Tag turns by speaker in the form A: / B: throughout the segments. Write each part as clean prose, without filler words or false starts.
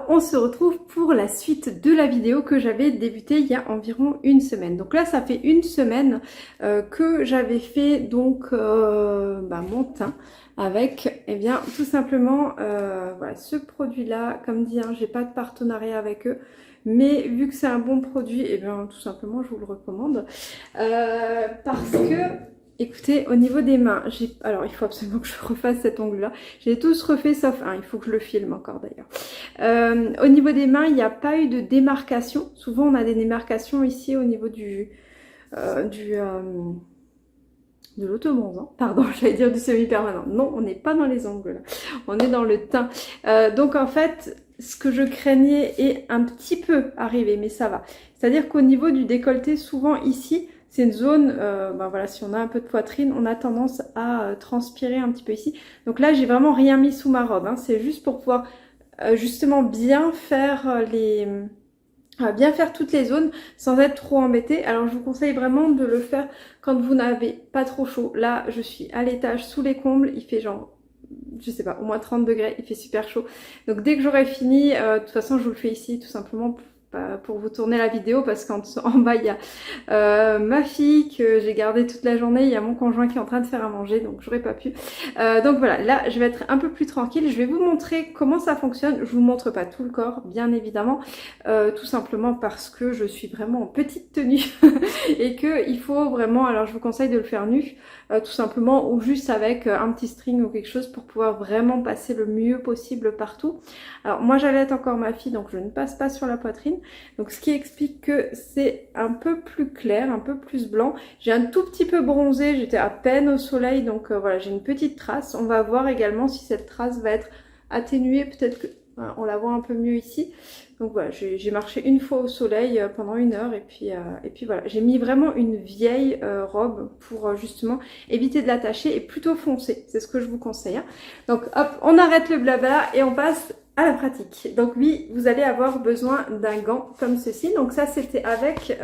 A: Alors on se retrouve pour la suite de la vidéo que j'avais débutée il y a environ une semaine. Donc là ça fait une semaine que j'avais fait donc mon teint avec tout simplement voilà, ce produit là. Comme dit, j'ai pas de partenariat avec eux. Mais vu que c'est un bon produit, tout simplement je vous le recommande. Parce que, écoutez, au niveau des mains, alors il faut absolument que je refasse cet ongle là. J'ai tous refait sauf un, il faut que je le filme encore d'ailleurs. Au niveau des mains, il n'y a pas eu de démarcation. Souvent on a des démarcations ici au niveau de l'auto-bronzant, pardon, j'allais dire du semi-permanent. Non, on n'est pas dans les ongles là, on est dans le teint. Donc en fait, ce que je craignais est un petit peu arrivé, mais ça va. C'est-à-dire qu'au niveau du décolleté, souvent ici, c'est une zone, voilà, si on a un peu de poitrine, on a tendance à transpirer un petit peu ici. Donc là, j'ai vraiment rien mis sous ma robe, c'est juste pour pouvoir justement bien faire bien faire toutes les zones sans être trop embêtée. Alors je vous conseille vraiment de le faire quand vous n'avez pas trop chaud. Là je suis à l'étage sous les combles, il fait genre, je sais pas, au moins 30 degrés, il fait super chaud. Donc dès que j'aurai fini, de toute façon je vous le fais ici tout simplement pour vous tourner la vidéo, parce qu'en bas il y a ma fille que j'ai gardée toute la journée, il y a mon conjoint qui est en train de faire à manger, donc j'aurais pas pu. Donc voilà, là je vais être un peu plus tranquille, je vais vous montrer comment ça fonctionne. Je vous montre pas tout le corps bien évidemment, tout simplement parce que je suis vraiment en petite tenue et que il faut vraiment, alors je vous conseille de le faire nu, tout simplement, ou juste avec un petit string ou quelque chose pour pouvoir vraiment passer le mieux possible partout. Alors moi j'allaite encore ma fille, donc je ne passe pas sur la poitrine, donc ce qui explique que c'est un peu plus clair, un peu plus blanc. J'ai un tout petit peu bronzé, j'étais à peine au soleil, donc voilà, j'ai une petite trace. On va voir également si cette trace va être atténuée, peut-être que voilà, on la voit un peu mieux ici. Donc voilà, j'ai marché une fois au soleil pendant 1 heure, et puis voilà, j'ai mis vraiment une vieille robe pour justement éviter de l'attacher, et plutôt foncée, c'est ce que je vous conseille. Donc hop, on arrête le blabla et on passe à la pratique. Donc oui, vous allez avoir besoin d'un gant comme ceci. Donc ça c'était avec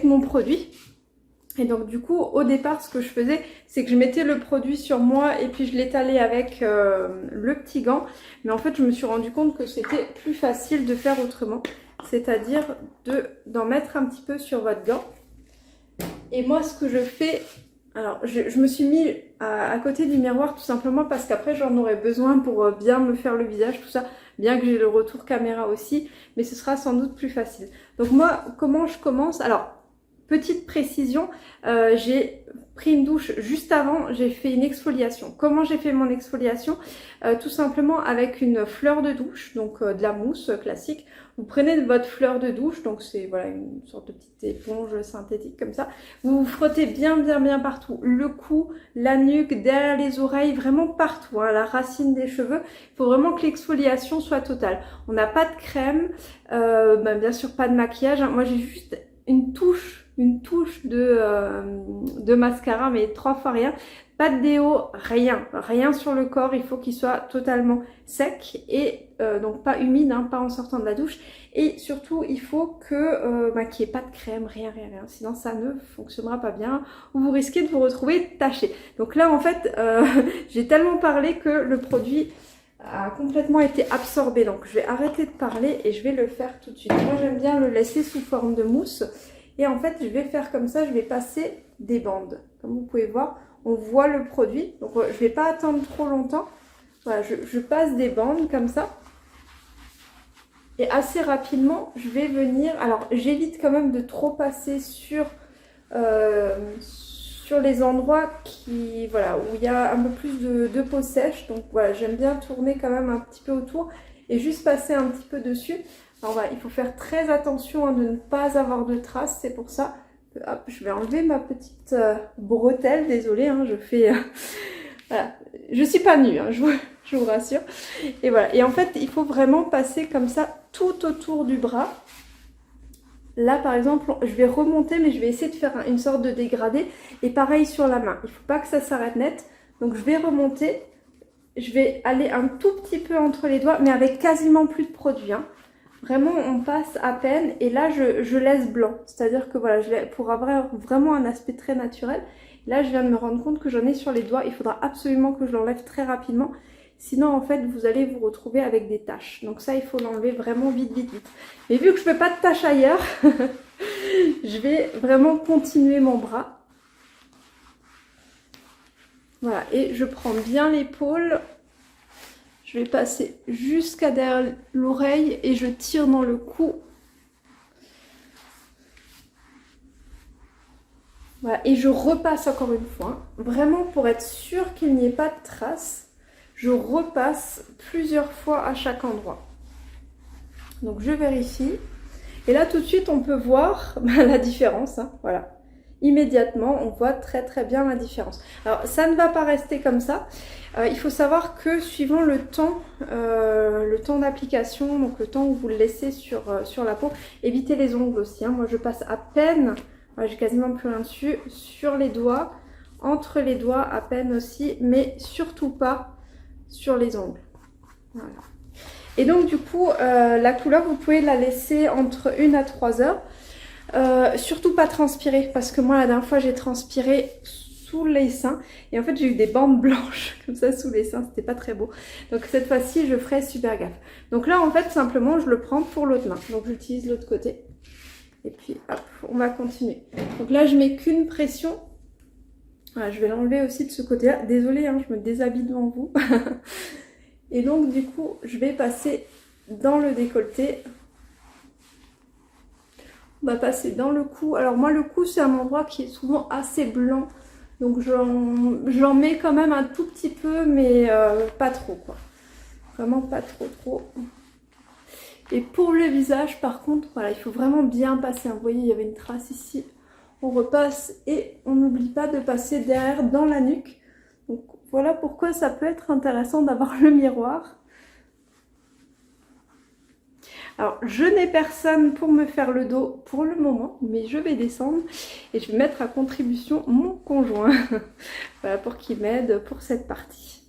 A: mon produit. Et donc du coup, au départ, ce que je faisais, c'est que je mettais le produit sur moi et puis je l'étalais avec le petit gant. Mais en fait, je me suis rendu compte que c'était plus facile de faire autrement. C'est-à-dire d'en mettre un petit peu sur votre gant. Et moi, ce que je fais... Alors, je me suis mis à côté du miroir tout simplement parce qu'après, j'en aurais besoin pour bien me faire le visage, tout ça. Bien que j'ai le retour caméra aussi, mais ce sera sans doute plus facile. Donc moi, comment je commence? Alors, petite précision, j'ai pris une douche juste avant, j'ai fait une exfoliation. Comment j'ai fait mon exfoliation? Tout simplement avec une fleur de douche, donc de la mousse classique. Vous prenez votre fleur de douche, donc c'est voilà une sorte de petite éponge synthétique comme ça. Vous vous frottez bien partout, le cou, la nuque, derrière les oreilles, vraiment partout, la racine des cheveux. Il faut vraiment que l'exfoliation soit totale. On n'a pas de crème, bien sûr pas de maquillage. Moi j'ai juste une touche de mascara, mais 3 fois rien. Pas de déo, rien sur le corps. Il faut qu'il soit totalement sec et donc pas humide, pas en sortant de la douche. Et surtout, il faut que qu'il n'y ait pas de crème, rien. Sinon, ça ne fonctionnera pas bien ou vous risquez de vous retrouver taché. Donc là, en fait, j'ai tellement parlé que le produit a complètement été absorbé. Donc, je vais arrêter de parler et je vais le faire tout de suite. Moi, j'aime bien le laisser sous forme de mousse. Et en fait, je vais faire comme ça, je vais passer des bandes. Comme vous pouvez voir, on voit le produit. Donc, je ne vais pas attendre trop longtemps. Voilà, je passe des bandes comme ça. Et assez rapidement, je vais venir... Alors, j'évite quand même de trop passer sur les endroits où il y a un peu plus de peau sèche. Donc, voilà, j'aime bien tourner quand même un petit peu autour et juste passer un petit peu dessus. Alors voilà, il faut faire très attention de ne pas avoir de traces, c'est pour ça que hop, je vais enlever ma petite bretelle, désolée, je fais... voilà, je suis pas nue, je vous rassure. Et voilà, et en fait, il faut vraiment passer comme ça tout autour du bras. Là, par exemple, je vais remonter, mais je vais essayer de faire une sorte de dégradé. Et pareil sur la main, il ne faut pas que ça s'arrête net. Donc je vais remonter, je vais aller un tout petit peu entre les doigts, mais avec quasiment plus de produit, Vraiment, on passe à peine et là, je laisse blanc. C'est-à-dire que voilà, pour avoir vraiment un aspect très naturel. Là, je viens de me rendre compte que j'en ai sur les doigts. Il faudra absolument que je l'enlève très rapidement. Sinon, en fait, vous allez vous retrouver avec des taches. Donc ça, il faut l'enlever vraiment vite, vite, vite. Mais vu que je ne fais pas de taches ailleurs, je vais vraiment continuer mon bras. Voilà, et je prends bien l'épaule. Je vais passer jusqu'à derrière l'oreille et je tire dans le cou. Voilà, et je repasse encore une fois. Vraiment pour être sûr qu'il n'y ait pas de traces, je repasse plusieurs fois à chaque endroit. Donc je vérifie. Et là tout de suite on peut voir la différence. Hein, voilà. Immédiatement, on voit très bien la différence. Alors, ça ne va pas rester comme ça. Il faut savoir que suivant le temps d'application, donc le temps où vous le laissez sur la peau, évitez les ongles aussi. Hein. Moi, je passe à peine, j'ai quasiment plus rien dessus, sur les doigts, entre les doigts à peine aussi, mais surtout pas sur les ongles. Voilà. Et donc, du coup, la couleur, vous pouvez la laisser entre 1 à 3 heures. Surtout pas transpirer parce que moi la dernière fois j'ai transpiré sous les seins et en fait j'ai eu des bandes blanches comme ça sous les seins, c'était pas très beau. Donc cette fois-ci je ferai super gaffe. Donc là en fait simplement je le prends pour l'autre main, donc j'utilise l'autre côté et puis hop on va continuer. Donc là je mets qu'une pression. Voilà, je vais l'enlever aussi de ce côté là, désolée hein, je me déshabille devant vous. Et donc du coup je vais passer dans le décolleté. On va passer dans le cou. Alors moi le cou c'est un endroit qui est souvent assez blanc. Donc j'en mets quand même un tout petit peu mais pas trop quoi. Vraiment pas trop. Et pour le visage par contre, voilà, il faut vraiment bien passer. Vous voyez il y avait une trace ici. On repasse et on n'oublie pas de passer derrière dans la nuque. Donc voilà pourquoi ça peut être intéressant d'avoir le miroir. Alors, je n'ai personne pour me faire le dos pour le moment, mais je vais descendre et je vais mettre à contribution mon conjoint voilà, pour qu'il m'aide pour cette partie.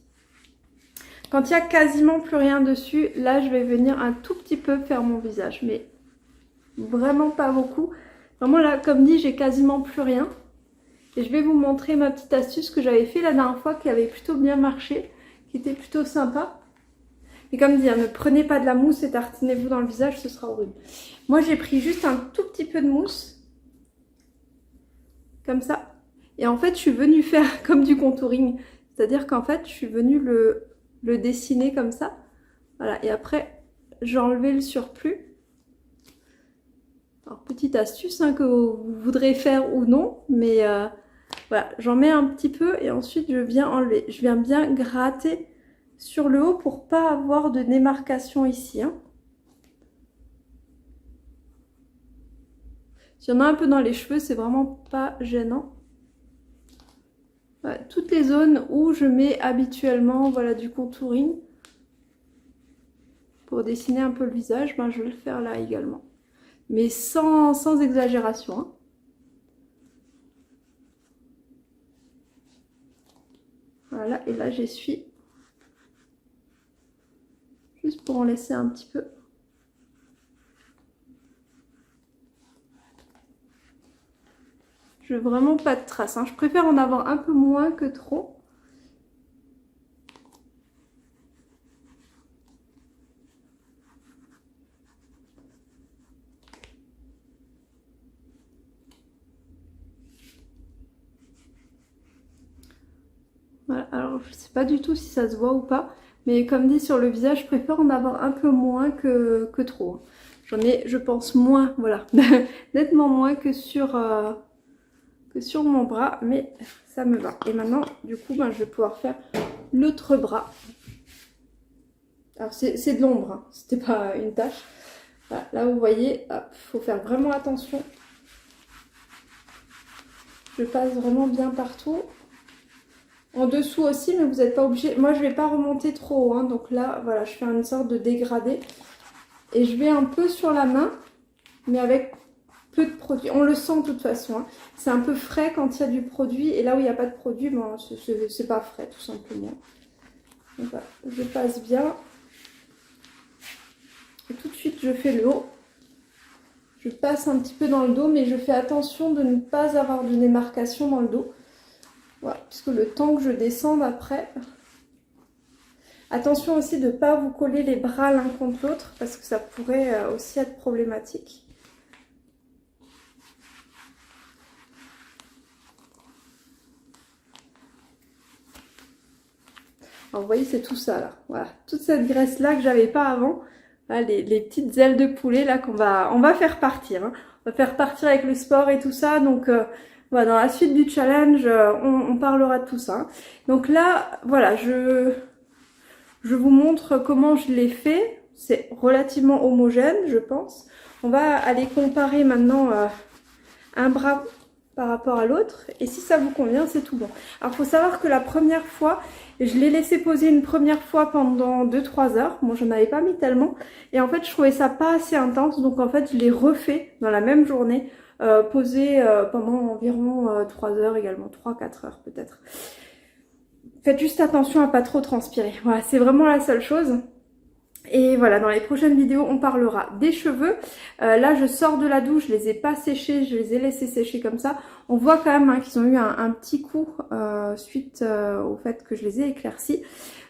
A: Quand il n'y a quasiment plus rien dessus, là, je vais venir un tout petit peu faire mon visage, mais vraiment pas beaucoup. Vraiment, là, comme dit, j'ai quasiment plus rien. Et je vais vous montrer ma petite astuce que j'avais fait la dernière fois, qui avait plutôt bien marché, qui était plutôt sympa. Et comme dit, hein, ne prenez pas de la mousse et tartinez-vous dans le visage, ce sera horrible. Moi, j'ai pris juste un tout petit peu de mousse. Comme ça. Et en fait, je suis venue faire comme du contouring. C'est-à-dire qu'en fait, je suis venue le dessiner comme ça. Voilà. Et après, j'ai enlevé le surplus. Alors, petite astuce hein, que vous voudrez faire ou non. Mais voilà, j'en mets un petit peu et ensuite, je viens enlever. Je viens bien gratter sur le haut pour pas avoir de démarcation ici. Hein. S'il y en a un peu dans les cheveux, c'est vraiment pas gênant. Voilà, toutes les zones où je mets habituellement voilà, du contouring pour dessiner un peu le visage, ben, je vais le faire là également. Mais sans exagération. Hein. Voilà, et là j'essuie. Juste pour en laisser un petit peu. Je veux vraiment pas de traces. Hein. Je préfère en avoir un peu moins que trop. Voilà, alors je sais pas du tout si ça se voit ou pas. Mais comme dit sur le visage, je préfère en avoir un peu moins que trop. J'en ai, je pense, moins, voilà. Nettement moins que sur mon bras, mais ça me va. Et maintenant, du coup, ben, je vais pouvoir faire l'autre bras. Alors, c'est de l'ombre, hein. C'était pas une tache. Voilà, là, vous voyez, il faut faire vraiment attention. Je passe vraiment bien partout. En dessous aussi, mais vous n'êtes pas obligé. Moi, je ne vais pas remonter trop haut. Hein, donc là, voilà, je fais une sorte de dégradé. Et je vais un peu sur la main, mais avec peu de produit. On le sent de toute façon. Hein. C'est un peu frais quand il y a du produit. Et là où il n'y a pas de produit, bon, c'est pas frais, tout simplement. Donc voilà, je passe bien. Et tout de suite, je fais le haut. Je passe un petit peu dans le dos, mais je fais attention de ne pas avoir de démarcation dans le dos. Voilà, parce que le temps que je descende après, Attention aussi de ne pas vous coller les bras l'un contre l'autre parce que ça pourrait aussi être problématique. Alors, vous voyez, c'est tout ça là. Voilà, toute cette graisse là que j'avais pas avant. Là, les petites ailes de poulet là on va faire partir. Hein. On va faire partir avec le sport et tout ça. Donc voilà, dans la suite du challenge, on parlera de tout ça. Hein. Donc là, voilà, je vous montre comment je l'ai fait. C'est relativement homogène, je pense. On va aller comparer maintenant un bras par rapport à l'autre. Et si ça vous convient, c'est tout bon. Alors, il faut savoir que la première fois, je l'ai laissé poser une première fois pendant 2-3 heures. Moi, j'en avais pas mis tellement. Et en fait, je trouvais ça pas assez intense. Donc, en fait, je l'ai refait dans la même journée, posé pendant environ 3 heures également. 3-4 heures peut-être. Faites juste attention à pas trop transpirer. Voilà, c'est vraiment la seule chose. Et voilà, dans les prochaines vidéos, on parlera des cheveux. Là, je sors de la douche, je les ai pas séchés, je les ai laissés sécher comme ça. On voit quand même hein, qu'ils ont eu un petit coup suite au fait que je les ai éclaircis.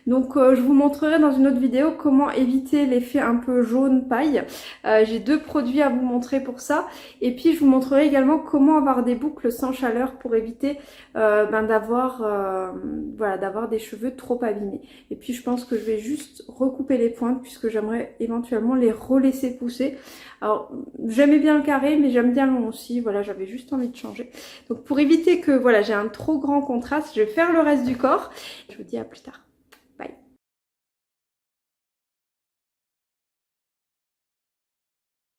A: Donc je vous montrerai dans une autre vidéo comment éviter l'effet un peu jaune paille. J'ai 2 produits à vous montrer pour ça. Et puis je vous montrerai également comment avoir des boucles sans chaleur pour éviter d'avoir des cheveux trop abîmés. Et puis je pense que je vais juste recouper les pointes puisque j'aimerais éventuellement les relaisser pousser. Alors j'aimais bien le carré mais j'aime bien le long aussi. Voilà, j'avais juste envie de changer. Donc pour éviter que voilà j'ai un trop grand contraste, je vais faire le reste du corps. Je vous dis à plus tard.